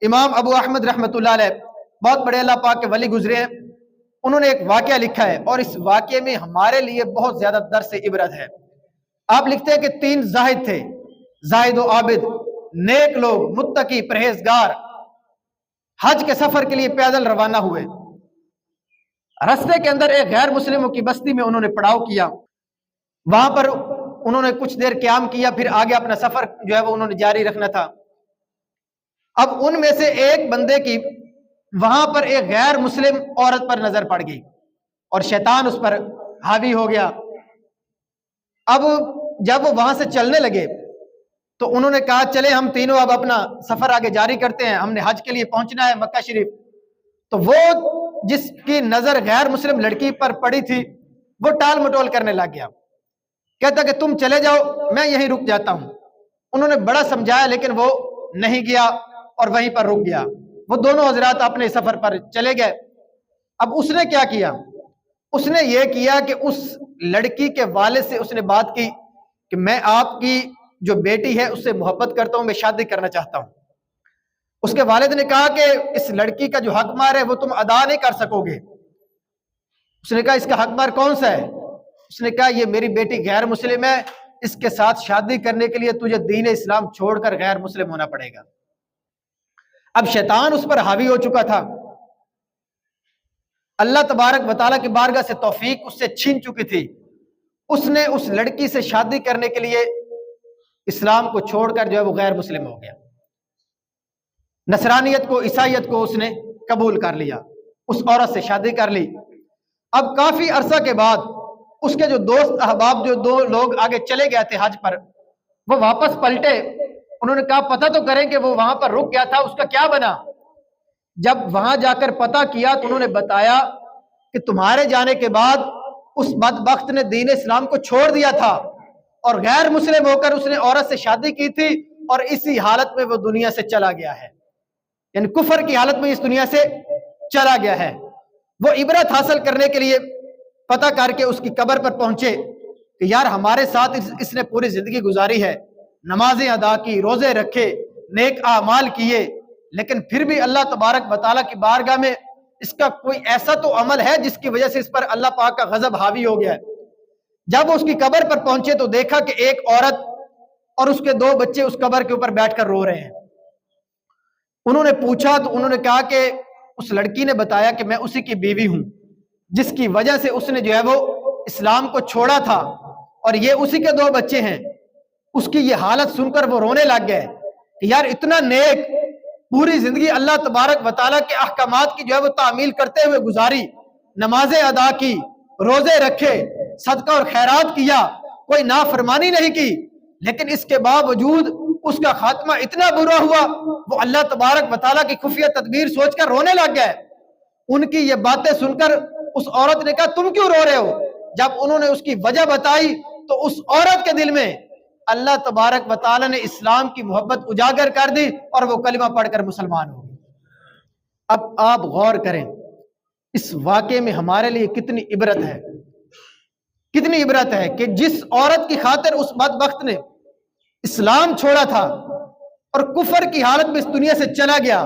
امام ابو احمد رحمۃ اللہ علیہ بہت بڑے اللہ پاک کے ولی گزرے ہیں، انہوں نے ایک واقعہ لکھا ہے اور اس واقعے میں ہمارے لیے بہت زیادہ درس عبرت ہے۔ آپ لکھتے ہیں کہ 3 زاہد تھے، زاہد و عابد، نیک لوگ، متقی، پرہیزگار، حج کے سفر کے لیے پیدل روانہ ہوئے۔ راستے کے اندر ایک غیر مسلموں کی بستی میں انہوں نے پڑاؤ کیا، وہاں پر انہوں نے کچھ دیر قیام کیا، پھر آگے اپنا سفر جو ہے وہ انہوں نے جاری رکھنا تھا۔ اب ان میں سے ایک بندے کی وہاں پر ایک غیر مسلم عورت پر نظر پڑ گئی اور شیطان اس پر حاوی ہو گیا۔ اب جب وہ وہاں سے چلنے لگے تو انہوں نے کہا چلے ہم تینوں اب اپنا سفر آگے جاری کرتے ہیں، ہم نے حج کے لیے پہنچنا ہے مکہ شریف۔ تو وہ جس کی نظر غیر مسلم لڑکی پر پڑی تھی وہ ٹال مٹول کرنے لگ گیا، کہتا کہ تم چلے جاؤ، میں یہیں رک جاتا ہوں۔ انہوں نے بڑا سمجھایا لیکن وہ نہیں گیا اور وہیں پر رک گیا۔ وہ دونوں حضرات اپنے سفر پر چلے گئے۔ اب اس نے کیا کیا؟ اس نے یہ کیا کہ اس لڑکی کے والد سے اس نے بات کی کہ میں آپ کی جو بیٹی ہے اس سے محبت کرتا ہوں، میں شادی کرنا چاہتا ہوں۔ اس کے والد نے کہا کہ اس لڑکی کا جو حق مہر ہے وہ تم ادا نہیں کر سکو گے۔ اس نے کہا اس کا حق مہر کون سا ہے؟ اس نے کہا یہ میری بیٹی غیر مسلم ہے، اس کے ساتھ شادی کرنے کے لیے تجھے دین اسلام چھوڑ کر غیر مسلم ہونا پڑے گا۔ اب شیطان اس پر حاوی ہو چکا تھا، اللہ تبارک و تعالیٰ کی بارگاہ سے توفیق اس سے چھین چکی تھی۔ اس نے اس لڑکی سے شادی کرنے کے لیے اسلام کو چھوڑ کر جو ہے وہ غیر مسلم ہو گیا، نصرانیت کو، عیسائیت کو اس نے قبول کر لیا، اس عورت سے شادی کر لی۔ اب کافی عرصہ کے بعد اس کے جو دوست احباب جو 2 لوگ آگے چلے گئے تھے حج پر، وہ واپس پلٹے۔ انہوں نے کہا پتہ تو کریں کہ وہ وہاں پر رک گیا تھا، اس کا کیا بنا؟ جب وہاں جا کر پتہ کیا تو انہوں نے بتایا کہ تمہارے جانے کے بعد اس بدبخت نے دین اسلام کو چھوڑ دیا تھا اور غیر مسلم ہو کر اس نے عورت سے شادی کی تھی اور اسی حالت میں وہ دنیا سے چلا گیا ہے، یعنی کفر کی حالت میں اس دنیا سے چلا گیا ہے۔ وہ عبرت حاصل کرنے کے لیے پتہ کر کے اس کی قبر پر پہنچے کہ یار ہمارے ساتھ اس نے پوری زندگی گزاری ہے، نمازیں ادا کی، روزے رکھے، نیک اعمال کیے، لیکن پھر بھی اللہ تبارک و تعالیٰ کی بارگاہ میں اس کا کوئی ایسا تو عمل ہے جس کی وجہ سے اس پر اللہ پاک کا غضب حاوی ہو گیا ہے۔ جب وہ اس کی قبر پر پہنچے تو دیکھا کہ ایک عورت اور اس کے 2 بچے اس قبر کے اوپر بیٹھ کر رو رہے ہیں۔ انہوں نے پوچھا تو انہوں نے کہا کہ اس لڑکی نے بتایا کہ میں اسی کی بیوی ہوں جس کی وجہ سے اس نے جو ہے وہ اسلام کو چھوڑا تھا اور یہ اسی کے 2 بچے ہیں۔ اس کی یہ حالت سن کر وہ رونے لگ گئے کہ یار اتنا نیک، پوری زندگی اللہ تبارک و تعالیٰ کے احکامات کی جو ہے وہ تعمیل کرتے ہوئے گزاری، نمازیں ادا کی، روزے رکھے، صدقہ اور خیرات کیا، کوئی نافرمانی نہیں کی، لیکن اس کے باوجود اس کا خاتمہ اتنا برا ہوا، وہ اللہ تبارک و تعالیٰ کی خفیہ تدبیر سوچ کر رونے لگ گئے۔ ان کی یہ باتیں سن کر اس عورت نے کہا تم کیوں رو رہے ہو؟ جب انہوں نے اس کی وجہ بتائی تو اس عورت کے دل میں اللہ تبارک و تعالیٰ نے اسلام کی محبت اجاگر کر دی اور وہ کلمہ پڑھ کر مسلمان ہو گئی۔ اب آپ غور کریں اس واقعے میں ہمارے لیے کتنی عبرت ہے، کتنی عبرت ہے کہ جس عورت کی خاطر اس بدبخت نے اسلام چھوڑا تھا اور کفر کی حالت میں اس دنیا سے چلا گیا،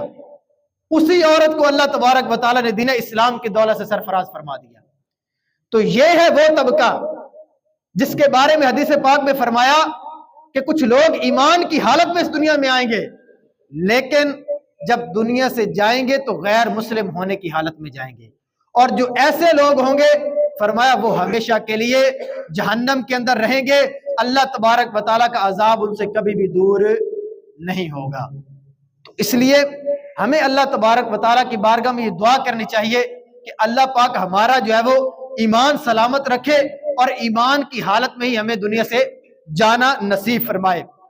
اسی عورت کو اللہ تبارک و تعالیٰ نے دین اسلام کی دولت سے سرفراز فرما دیا۔ تو یہ ہے وہ طبقہ جس کے بارے میں حدیث پاک میں فرمایا کہ کچھ لوگ ایمان کی حالت میں اس دنیا میں آئیں گے لیکن جب دنیا سے جائیں گے تو غیر مسلم ہونے کی حالت میں جائیں گے، اور جو ایسے لوگ ہوں گے فرمایا وہ ہمیشہ کے لیے جہنم کے اندر رہیں گے، اللہ تبارک و تعالیٰ کا عذاب ان سے کبھی بھی دور نہیں ہوگا۔ تو اس لیے ہمیں اللہ تبارک و تعالیٰ کی بارگاہ میں یہ دعا کرنی چاہیے کہ اللہ پاک ہمارا جو ہے وہ ایمان سلامت رکھے اور ایمان کی حالت میں ہی ہمیں دنیا سے جانا نصیب فرمائے۔